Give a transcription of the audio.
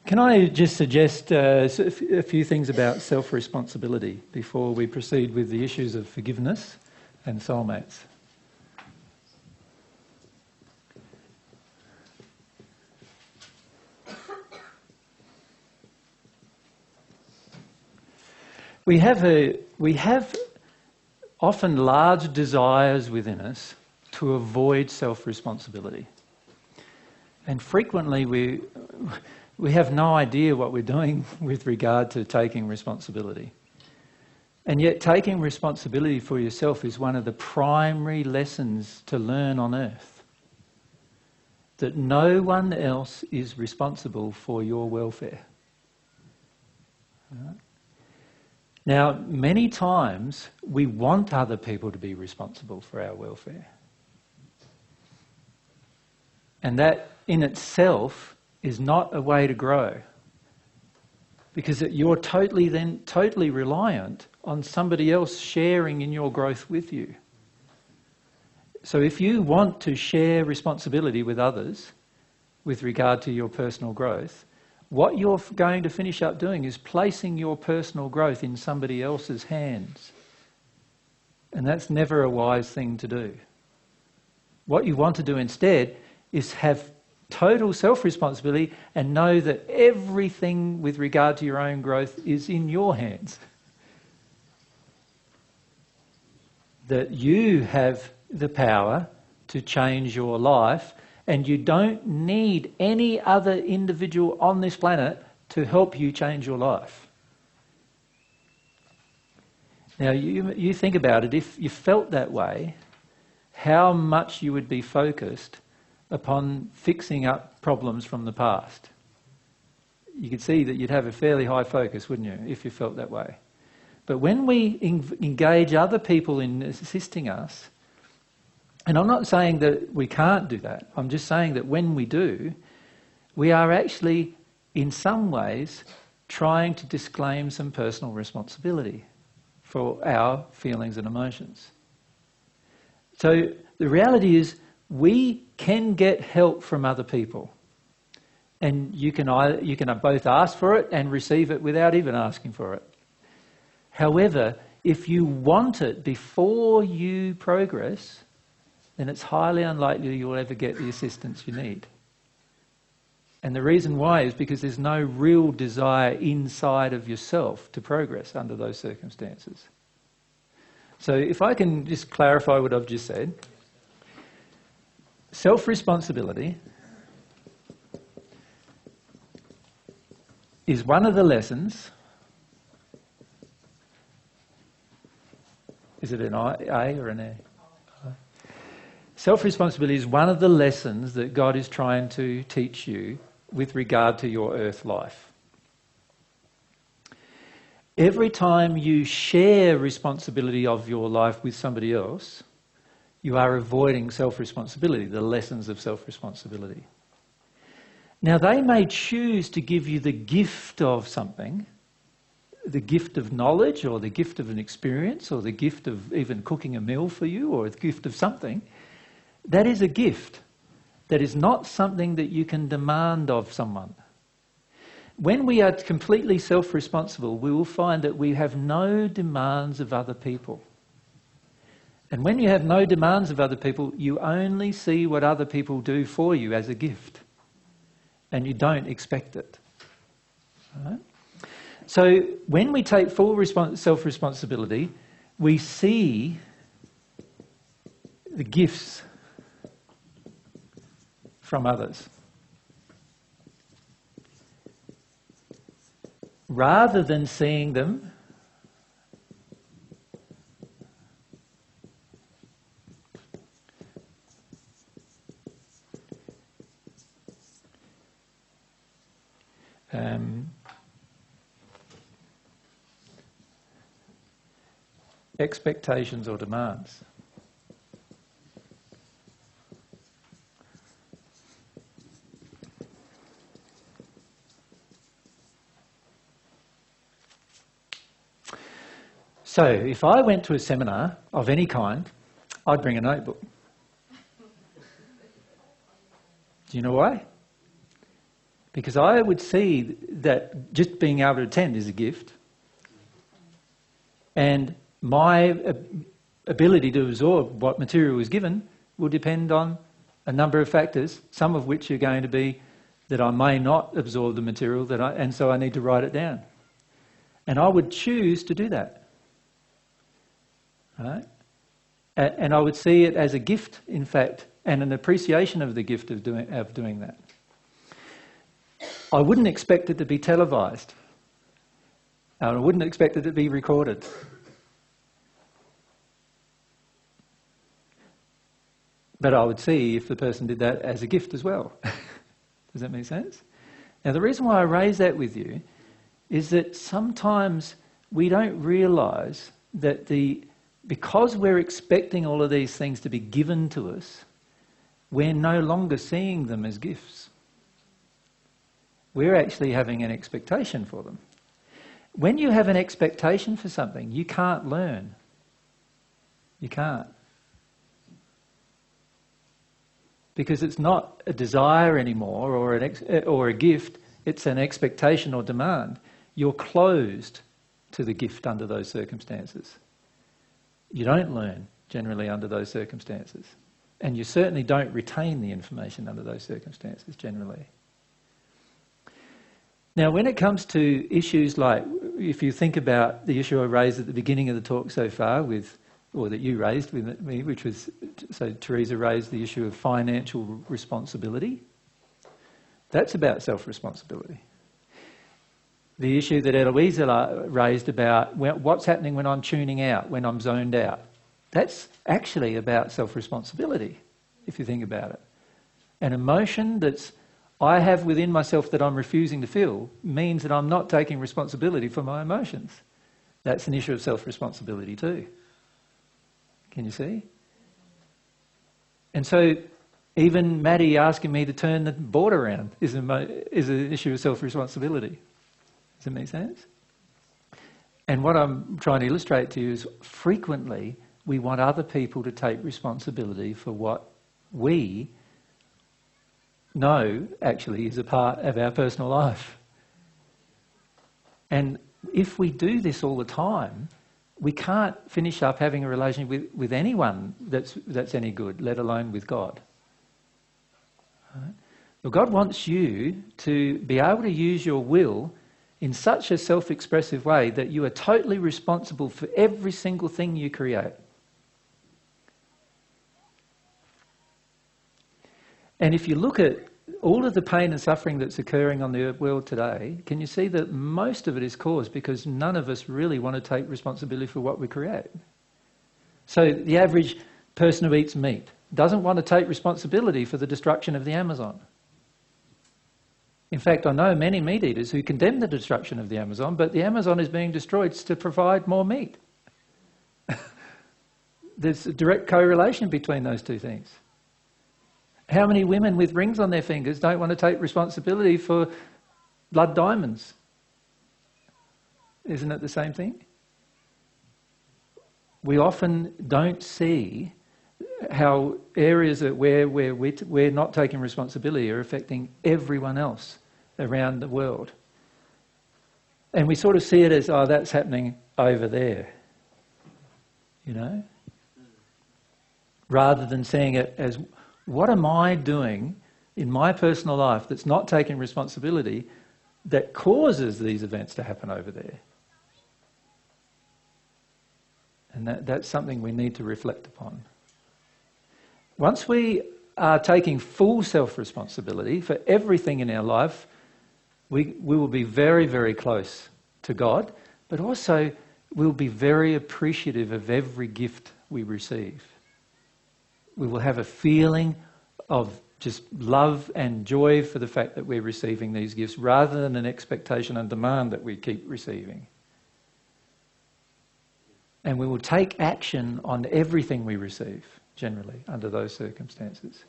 Can I just suggest a few things about self-responsibility before we proceed with the issues of forgiveness and soulmates? We have often large desires within us to avoid self-responsibility. And frequently we have no idea what we're doing with regard to taking responsibility. And yet taking responsibility for yourself is one of the primary lessons to learn on earth. That no one else is responsible for your welfare. Right? Now, many times we want other people to be responsible for our welfare. And that in itself is not a way to grow, because you're totally reliant on somebody else sharing in your growth with you. So if you want to share responsibility with others with regard to your personal growth, what you're going to finish up doing is placing your personal growth in somebody else's hands. And that's never a wise thing to do. What you want to do instead is have total self-responsibility and know that everything with regard to your own growth is in your hands. That you have the power to change your life, and you don't need any other individual on this planet to help you change your life. Now, you think about it, if you felt that way, how much you would be focused upon fixing up problems from the past. You could see that you'd have a fairly high focus, wouldn't you, if you felt that way. But when we engage other people in assisting us, and I'm not saying that we can't do that, I'm just saying that when we do, we are actually, in some ways, trying to disclaim some personal responsibility for our feelings and emotions. So the reality is, we can get help from other people. And you can both ask for it and receive it without even asking for it. However, if you want it before you progress, then it's highly unlikely you'll ever get the assistance you need. And the reason why is because there's no real desire inside of yourself to progress under those circumstances. So if I can just clarify what I've just said. Self-responsibility is one of the lessons. Is it an A or an A? Self-responsibility is one of the lessons that God is trying to teach you with regard to your earth life. Every time you share responsibility of your life with somebody else, you are avoiding self-responsibility, the lessons of self-responsibility. Now, they may choose to give you the gift of something, the gift of knowledge or the gift of an experience or the gift of even cooking a meal for you or the gift of something. That is a gift. That is not something that you can demand of someone. When we are completely self-responsible, we will find that we have no demands of other people. And when you have no demands of other people, you only see what other people do for you as a gift. And you don't expect it. Right? So when we take full self-responsibility, we see the gifts from others. Rather than seeing them expectations or demands. So, if I went to a seminar of any kind, I'd bring a notebook. Do you know why? Because I would see that just being able to attend is a gift, and my ability to absorb what material was given will depend on a number of factors, some of which are going to be that I may not absorb the material, and so I need to write it down. And I would choose to do that. Right? And I would see it as a gift, in fact, and an appreciation of the gift of doing that. I wouldn't expect it to be televised. I wouldn't expect it to be recorded. But I would see if the person did that as a gift as well. Does that make sense? Now, the reason why I raise that with you is that sometimes we don't realise that because we're expecting all of these things to be given to us, we're no longer seeing them as gifts. We're actually having an expectation for them. When you have an expectation for something, you can't learn. You can't. Because it's not a desire anymore or a gift, it's an expectation or demand. You're closed to the gift under those circumstances. You don't learn generally under those circumstances. And you certainly don't retain the information under those circumstances generally. Now, when it comes to issues like, if you think about the issue I raised at the beginning of the talk so far or that you raised with me, which was, so Teresa raised the issue of financial responsibility. That's about self-responsibility. The issue that Eloisa raised about what's happening when I'm tuning out, when I'm zoned out. That's actually about self-responsibility, if you think about it. An emotion that I have within myself that I'm refusing to feel means that I'm not taking responsibility for my emotions. That's an issue of self-responsibility too. Can you see? And so even Maddie asking me to turn the board around is an issue of self-responsibility. Does that make sense? And what I'm trying to illustrate to you is frequently we want other people to take responsibility for what we know actually is a part of our personal life. And if we do this all the time, we can't finish up having a relationship with anyone that's any good, let alone with God. Right? But God wants you to be able to use your will in such a self-expressive way that you are totally responsible for every single thing you create. And if you look at all of the pain and suffering that's occurring on the world today, can you see that most of it is caused because none of us really want to take responsibility for what we create? So the average person who eats meat doesn't want to take responsibility for the destruction of the Amazon. In fact, I know many meat eaters who condemn the destruction of the Amazon, but the Amazon is being destroyed to provide more meat. There's a direct correlation between those two things. How many women with rings on their fingers don't want to take responsibility for blood diamonds? Isn't it the same thing? We often don't see how areas where we're not taking responsibility are affecting everyone else around the world. And we sort of see it as, oh, that's happening over there, you know? Rather than seeing it as, what am I doing in my personal life that's not taking responsibility that causes these events to happen over there? And that's something we need to reflect upon. Once we are taking full self-responsibility for everything in our life, we will be very, very close to God, but also we'll be very appreciative of every gift we receive. We will have a feeling of just love and joy for the fact that we're receiving these gifts rather than an expectation and demand that we keep receiving. And we will take action on everything we receive, generally, under those circumstances.